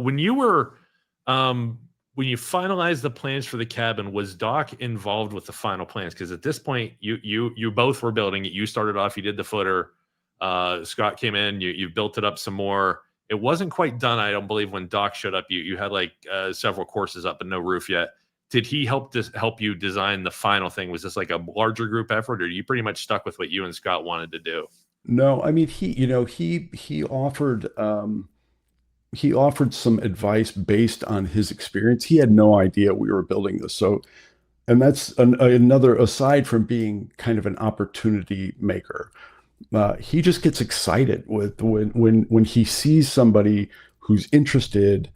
when you were, when you finalized the plans for the cabin, was Doc involved with the final plans? Because at this point, you both were building it. You started off, you did the footer. Scott came in, you built it up some more. It wasn't quite done, I don't believe, when Doc showed up. You had like several courses up and no roof yet. Did he help you design the final thing? Was this like a larger group effort, or you pretty much stuck with what you and Scott wanted to do? No, I mean he offered some advice based on his experience. He had no idea we were building this. So, and that's another, aside from being kind of an opportunity maker, he just gets excited with when he sees somebody who's interested,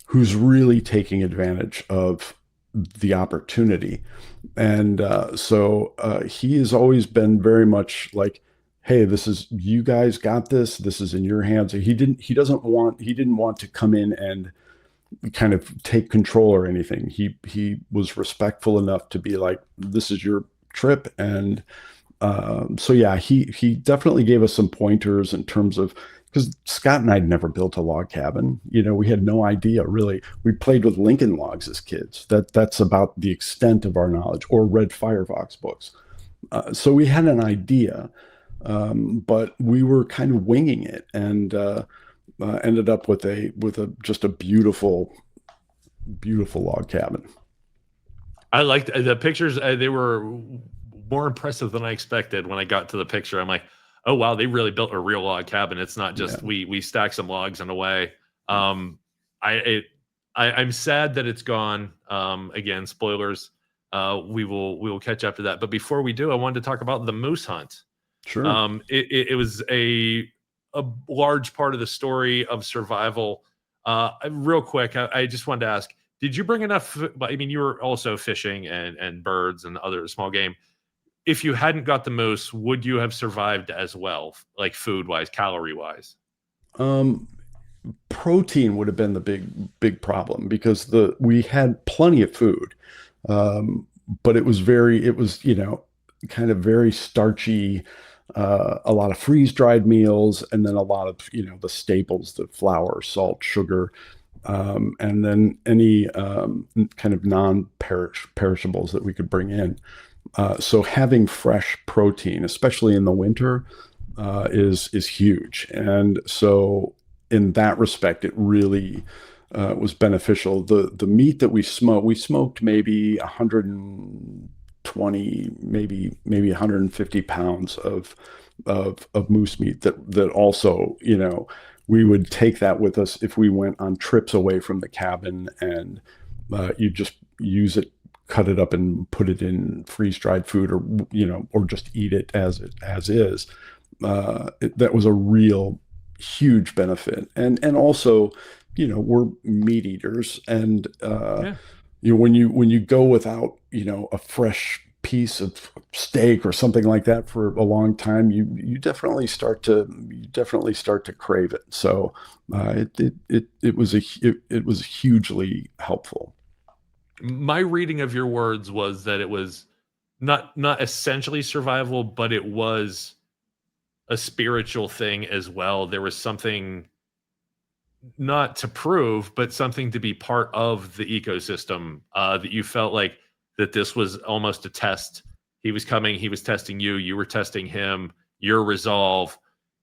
who's really taking advantage of the opportunity. And he has always been very much like, hey, this is, you guys got this. This is in your hands. He didn't want to come in and kind of take control or anything. He was respectful enough to be like, this is your trip. And so yeah, he definitely gave us some pointers in terms of, because Scott and I'd never built a log cabin. We had no idea really. We played with Lincoln logs as kids. That's about the extent of our knowledge, or read Firefox books. So we had an idea, but we were kind of winging it, and ended up with a just a beautiful log cabin. I liked the pictures. They were more impressive than I expected when I got to the picture. I'm like, oh wow, they really built a real log cabin. It's not just Yeah. we stacked some logs in a way. I'm sad that it's gone. Again, spoilers. We will catch up to that. But before we do, I wanted to talk about the moose hunt. Sure. It was a large part of the story of survival. Real quick, I just wanted to ask: did you bring enough? I mean, you were also fishing and birds and other small game. If you hadn't got the moose, would you have survived as well, like food wise, calorie wise? Um, Protein would have been the big problem, because the we had plenty of food, but it was kind of very starchy, a lot of freeze dried meals, and then a lot of the staples, the flour, salt, sugar, and then any kind of perishables that we could bring in. So having fresh protein, especially in the winter, is huge. And so in that respect, it really was beneficial. The meat that we smoked maybe 120, maybe 150 pounds of moose meat, that also, we would take that with us if we went on trips away from the cabin, and you just use it, cut it up and put it in freeze dried food, or just eat it as is. That was a real huge benefit. And also, we're meat eaters, and Yeah. when you go without a fresh piece of steak or something like that for a long time, you definitely start to crave it. So it was hugely helpful. My reading of your words was that it was not essentially survival, but it was a spiritual thing as well. There was something not to prove, but something to be part of the ecosystem, that you felt like that this was almost a test. He was coming, he was testing you, you were testing him, your resolve.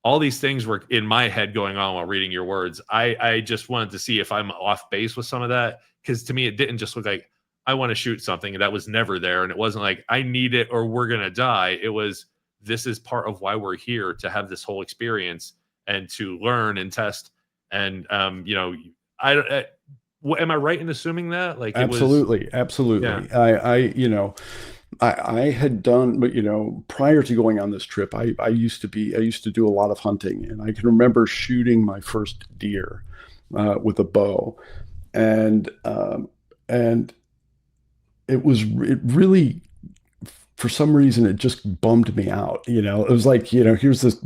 All these things were in my head going on while reading your words. I just wanted to see if I'm off base with some of that, because to me, it didn't just look like I want to shoot something, and that was never there. And it wasn't like I need it or we're going to die. It was, this is part of why we're here, to have this whole experience and to learn and test. And am I right in assuming that like it was? Absolutely, Yeah. absolutely. I had done, but prior to going on this trip, I used to do a lot of hunting, and I can remember shooting my first deer with a bow, and and it really, for some reason, it just bummed me out. It was like, here's this,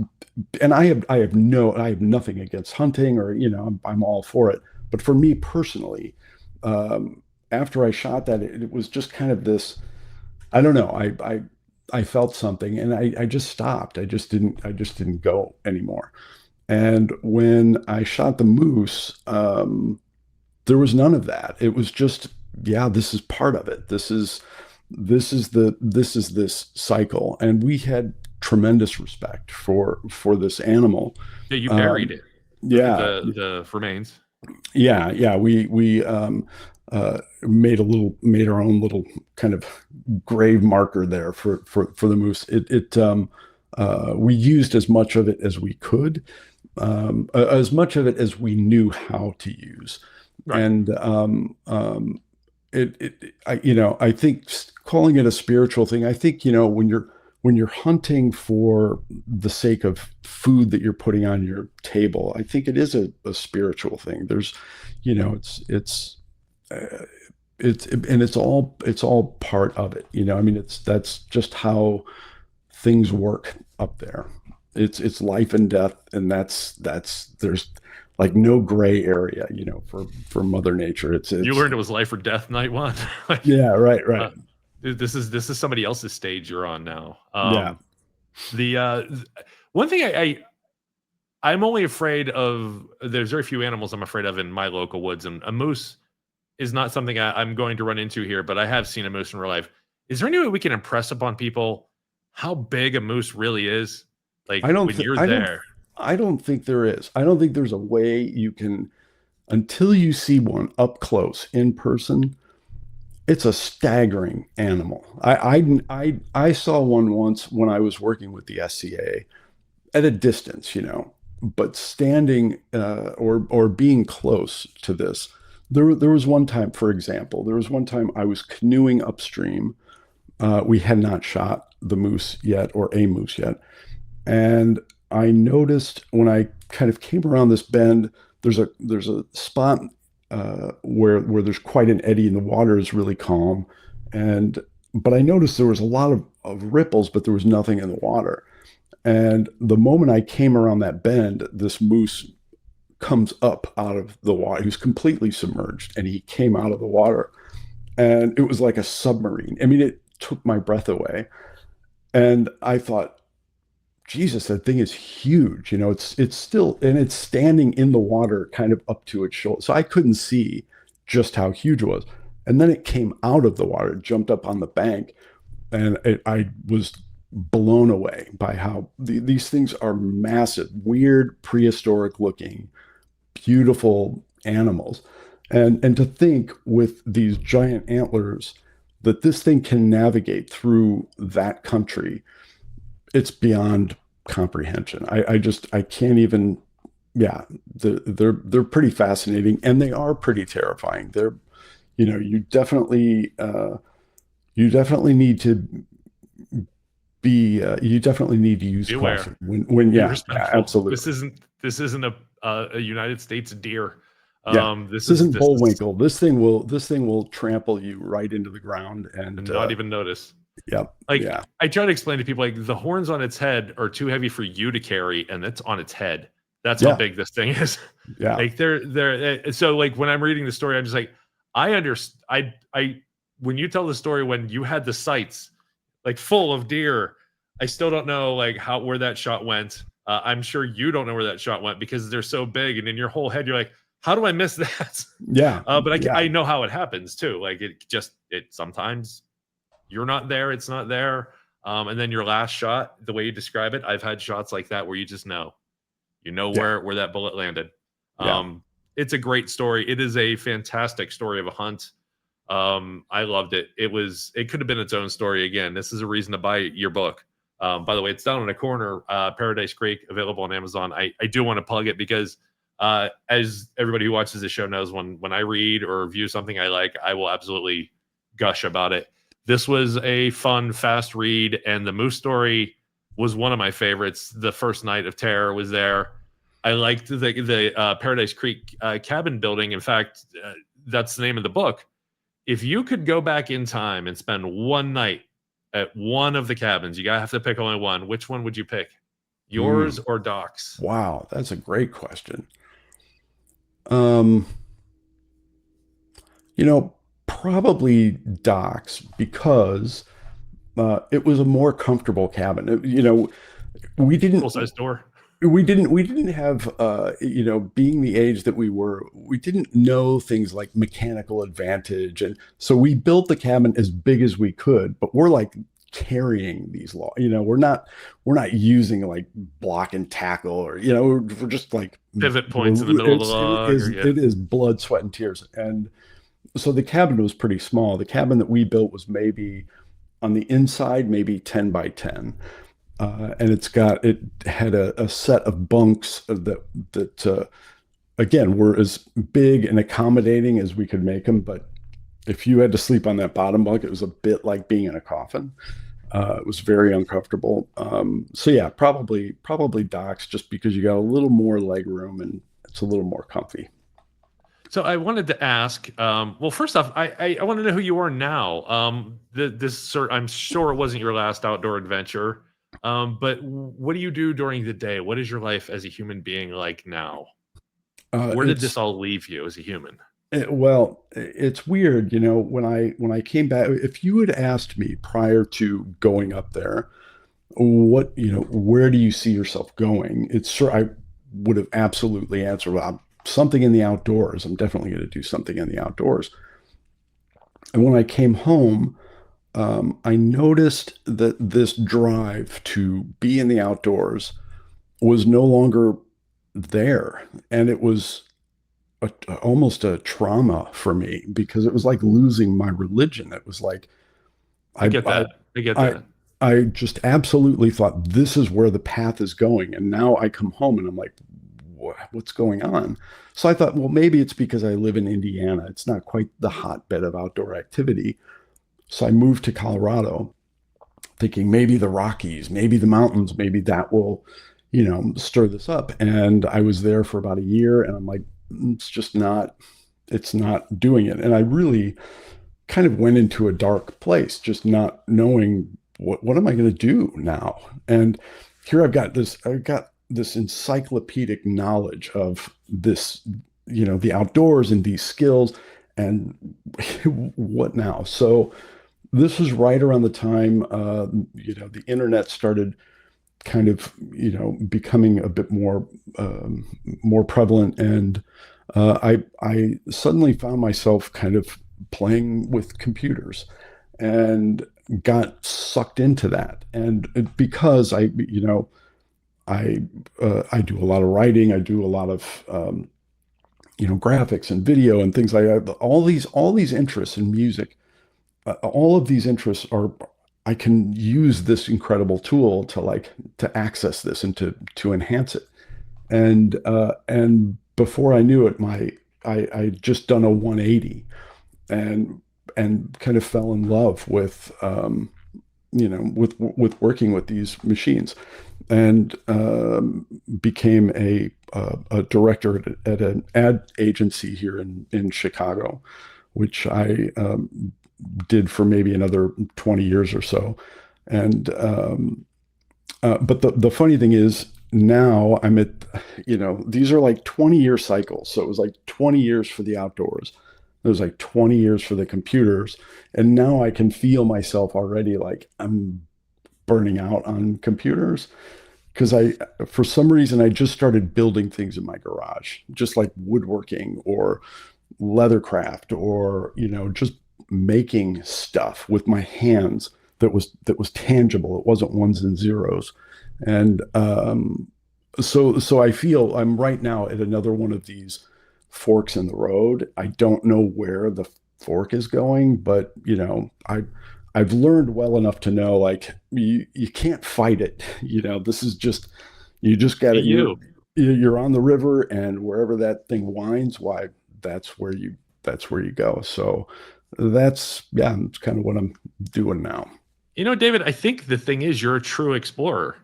and I have nothing against hunting, or I'm all for it. But for me personally, after I shot that, it was just kind of this. I don't know. I felt something, and I just stopped. I just didn't go anymore. And when I shot the moose, there was none of that. It was just, yeah, this is part of it. This is this cycle, and we had tremendous respect for this animal. Yeah, you buried Um, it. yeah, The remains. yeah. We made our own little kind of grave marker there for the moose. We used as much of it as we could, as much of it as we knew how to use. Right. And I think calling it a spiritual thing, I think, when you're hunting for the sake of food that you're putting on your table, I think it is a spiritual thing. There's, uh, and it's all part of it. I mean, that's just how things work up there. It's life and death, and that's there's like no gray area, for Mother Nature. It's You it's learned it was life or death night one. Like, Yeah, right, right. uh, this is somebody else's stage you're on now. Yeah. The one thing I'm only afraid of. There's very few animals I'm afraid of in my local woods, and a moose is not something I'm going to run into here. But I have seen a moose in real life. Is there any way we can impress upon people how big a moose really is? Like I don't when th- you're there. I don't think there is. I don't think there's a way you can, until you see one up close in person. It's a staggering animal. I saw one once when I was working with the SCA at a distance, but standing, or being close to this. There was one time, for example, I was canoeing upstream. We had not shot the moose yet, or a moose yet, and I noticed when I kind of came around this bend, there's a spot, where there's quite an eddy, and the water is really calm, and but I noticed there was a lot of ripples, but there was nothing in the water. And the moment I came around that bend, this moose comes up out of the water. He was completely submerged, and he came out of the water, and it was like a submarine. I mean, it took my breath away, and I thought, Jesus, that thing is huge. It's still, and it's standing in the water, kind of up to its shoulder. So I couldn't see just how huge it was. And then it came out of the water, it jumped up on the bank, and I was blown away by how these things are massive, weird, prehistoric looking, beautiful animals. And to think, with these giant antlers, that this thing can navigate through that country, it's beyond comprehension. I can't even. Yeah, they're pretty fascinating, and they are pretty terrifying. You definitely need to you definitely need to use Be aware. caution when Be yeah, respectful. This absolutely. isn't a United States deer. Yeah, This this isn't this is Bullwinkle. This thing will trample you right into the ground, and and not even notice. yeah, Like yeah, I try to explain to people, like the horns on its head are too heavy for you to carry, and it's on its head. That's how yeah, big this thing is. yeah, Like they're so like when I'm reading the story, I'm just like, I understand. I when you tell the story when you had the sights like full of deer, I still don't know like how where that shot went. I'm sure you don't know where that shot went because they're so big, and in your whole head, you're like, how do I miss that? yeah, But yeah, I know how it happens too. Like it sometimes you're not there, it's not there. And then your last shot, the way you describe it, I've had shots like that where you just know, yeah, where that bullet landed. yeah. Um, it's a great story. It is a fantastic story of a hunt. I loved it. It could have been its own story again. This is a reason to buy your book. By the way, it's down in a corner, Paradise Creek, available on Amazon. I do want to plug it because as everybody who watches this show knows, when I read or review something I like, I will absolutely gush about it. This was a fun, fast read, and the moose story was one of my favorites. The first night of terror was there. I liked the Paradise Creek cabin building. In fact, that's the name of the book. If you could go back in time and spend one night at one of the cabins, you gotta have to pick only one. Which one would you pick? Yours Mm, or Doc's? wow, that's a great question. Um, you know, Probably Doc's, because it was a more comfortable cabin. We didn't. Full size door. we didn't have being the age that we were, we didn't know things like mechanical advantage, and so we built the cabin as big as we could, but we're like carrying these law, we're not using like block and tackle, or we're just like Pivot points in the middle of the it log, or is yeah. it is blood, sweat, and tears. And so the cabin was pretty small. The cabin that we built was maybe on the inside maybe 10 by 10, and it had a set of bunks that again were as big and accommodating as we could make them. But if you had to sleep on that bottom bunk, it was a bit like being in a coffin. It was very uncomfortable. So yeah, probably docks, just because you got a little more leg room and it's a little more comfy. So I wanted to ask, well, first off, I want to know who you are now. I'm sure it wasn't your last outdoor adventure, but what do you do during the day? What is your life as a human being like now? Where did this It's all leave you as a human? well, it's weird, when I came back. If you had asked me prior to going up there, where do you see yourself going? It's sure I would have absolutely answered, well, something in the outdoors. I'm definitely going to do something in the outdoors. And when I came home, I noticed that this drive to be in the outdoors was no longer there. And it was almost a trauma for me, because it was like losing my religion. It was like I I get I that. I get I that. I just absolutely thought this is where the path is going. And now I come home and I'm like, what's going on? So I thought, well, maybe it's because I live in Indiana. It's not quite the hotbed of outdoor activity. So I moved to Colorado, thinking maybe the Rockies, maybe the mountains, maybe that will, stir this up. And I was there for about a year, and I'm like, it's just not, it's not doing it. And I really kind of went into a dark place, just not knowing what am I going to do now. And here I've got this encyclopedic knowledge of this, the outdoors and these skills, and what now? So this was right around the time, the internet started kind of, becoming a bit more prevalent. And I suddenly found myself kind of playing with computers and got sucked into that. And because I do a lot of writing, I do a lot of graphics and video and things like that. All these interests in music, all of these interests are, I can use this incredible tool to access this and to enhance it. And before I knew it, I just done a 180, and kind of fell in love with working with these machines, and became a director at an ad agency here in Chicago, which I did for maybe another 20 years or so. And but the funny thing is, now I'm at, these are like 20-year cycles. So it was like 20 years for the outdoors. It was like 20 years for the computers. And now I can feel myself already like I'm burning out on computers, because for some reason, I just started building things in my garage, just like woodworking or leathercraft, or just making stuff with my hands that was tangible. It wasn't ones and zeros. And so I feel I'm right now at another one of these forks in the road. I don't know where the fork is going, but I've learned well enough to know, like, you can't fight it. This is just, you just got Be to, you. you're on the river, and wherever that thing winds, why, that's where you go. So that's kind of what I'm doing now. David, I think the thing is you're a true explorer.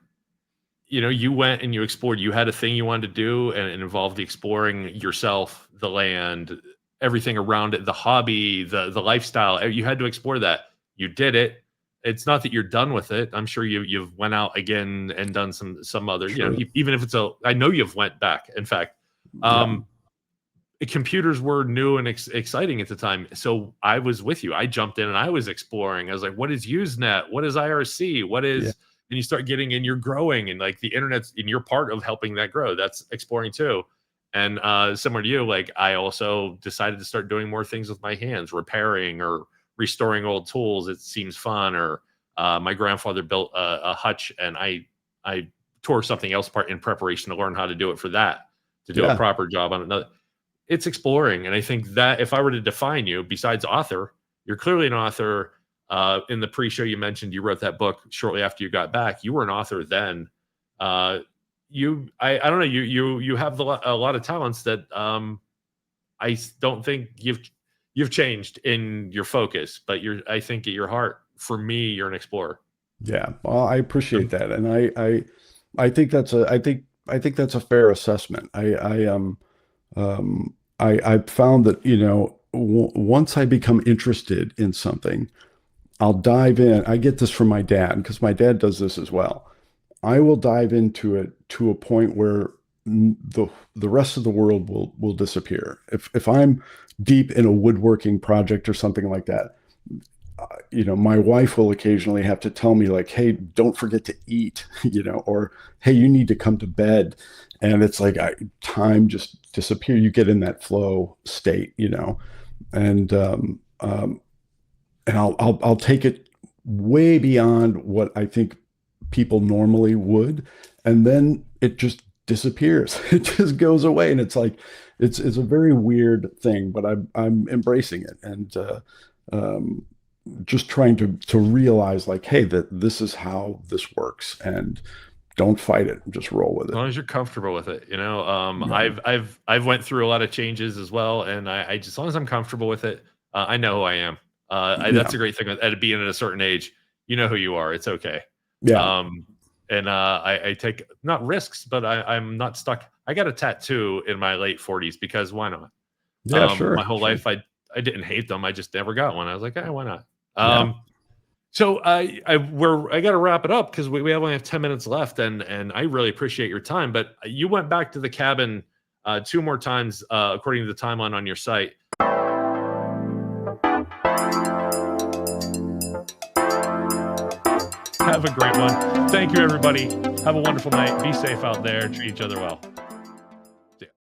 You went and you explored. You had a thing you wanted to do, and it involved the exploring yourself, the land, everything around it, the hobby, the lifestyle. You had to explore that. You did it. It's not that you're done with it. I'm sure you've went out again and done some other. Sure. Even if I know you've went back. In fact, Yeah. computers were new and exciting at the time. So I was with you. I jumped in and I was exploring. I was like, what is Usenet? What is IRC? What Yeah. is and you start getting, and you're growing, and like the internet's, and you're part of helping that grow. That's exploring too. And similar to you, like I also decided to start doing more things with my hands, repairing or restoring old tools. It seems fun. Or my grandfather built a hutch, and I tore something else apart in preparation to learn how to do it for that, to do a Yeah. proper job on another. It's exploring. And I think that if I were to define you, besides author, you're clearly an author. In the pre-show, you mentioned you wrote that book shortly after you got back. You were an author then. Uh, I don't know, you have a lot of talents that don't think you've changed in your focus, but I think at your heart, for me, you're an explorer. Yeah. Well, I appreciate Um, that. And I think I think that's a fair assessment. I found that, once I become interested in something, I'll dive in. I get this from my dad because my dad does this as well. I will dive into it to a point where the rest of the world will disappear. If I'm deep in a woodworking project or something like that, my wife will occasionally have to tell me like, "Hey, don't forget to eat," or "Hey, you need to come to bed." And it's like time just disappear. You get in that flow state, and I'll take it way beyond what I think people normally would, and then it just disappears. It just goes away, and it's like it's a very weird thing, but I'm embracing it, and um, just trying to realize like, hey, that this is how this works, and don't fight it, just roll with as it. long as you're comfortable with it, Yeah, I've went through a lot of changes as well, and I just, as long as I'm comfortable with it, I know who I am. That's yeah, a great thing at being at a certain age. You know who you are. It's okay. yeah, Um, and I take not risks, but I'm not stuck. I got a tattoo in my late 40s because why not? yeah. My Sure, whole sure. life, I didn't hate them. I just never got one. I was like, why not? Yeah, So I got to wrap it up because we only have 10 minutes left, and I really appreciate your time. But you went back to the cabin two more times, according to the timeline on your site. Have a great one. Thank you, everybody. Have a wonderful night. Be safe out there. Treat each other well.